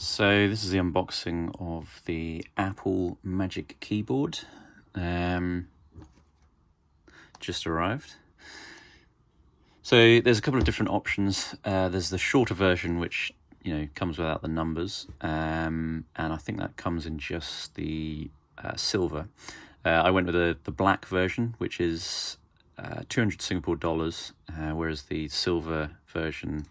So this is the unboxing of the Apple Magic Keyboard. Just arrived. So there's a couple of different options. There's the shorter version, which comes without the numbers, and I think that comes in just the silver. I went with the black version, which is 200 Singapore dollars, whereas the silver version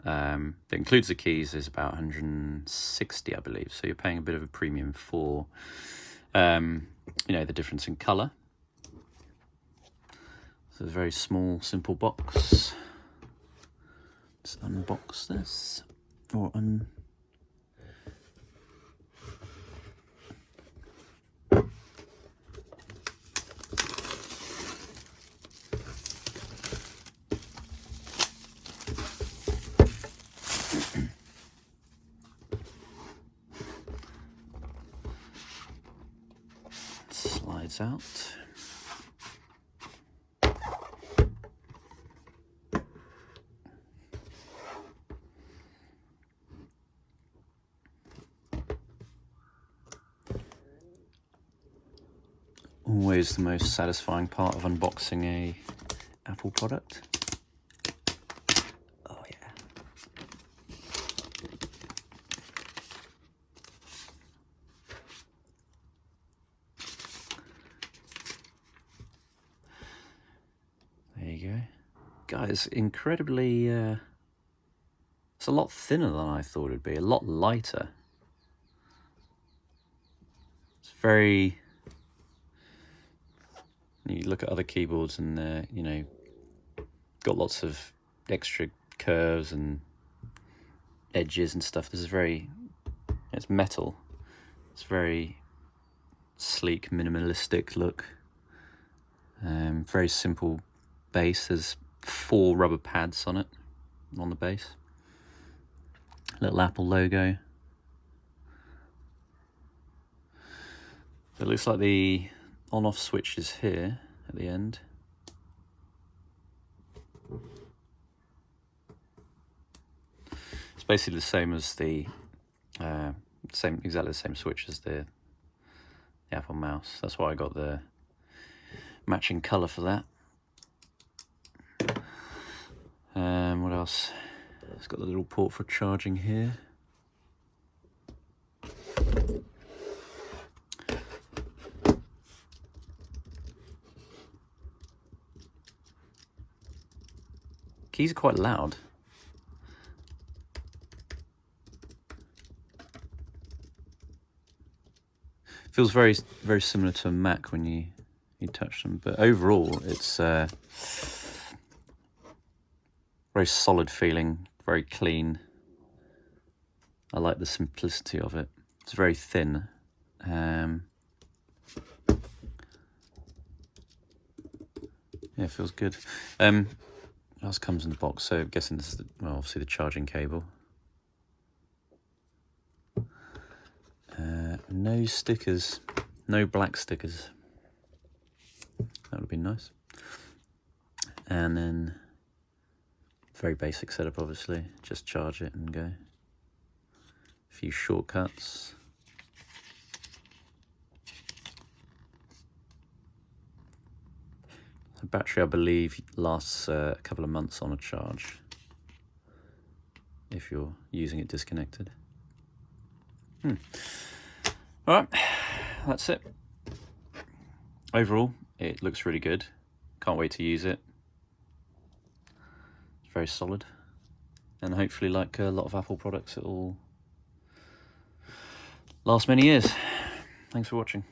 that includes the keys is about 160, I believe. So you're paying a bit of a premium for the difference in color. So it's a very small, simple box. Let's unbox this, or slides out. Always the most satisfying part of unboxing a Apple product. Oh yeah. There you go. Guys, incredibly, it's a lot thinner than I thought it'd be, a lot lighter. It's very... You look at other keyboards and they're, got lots of extra curves and edges and stuff. This is it's metal. It's very sleek, minimalistic look. Very simple base. There's 4 rubber pads on it, on the base. Little Apple logo. So it looks like the on-off switch is here at the end. It's basically the same as the exactly the same switch as the Apple mouse. That's why I got the matching color for that. What else? It's got the little port for charging here. Keys are quite loud. Feels very similar to a Mac when you touch them, but overall it's very solid feeling, very clean. I like the simplicity of it. It's very thin. Yeah, it feels good. What else comes in the box? So I'm guessing this is obviously the charging cable. No stickers, no black stickers. That would be nice. And then very basic setup, obviously. Just charge it and go. A few shortcuts. The battery, I believe, lasts a couple of months on a charge if you're using it disconnected. Alright, that's it. Overall, it looks really good. Can't wait to use it. It's very solid. And hopefully, like a lot of Apple products, it will last many years. Thanks for watching.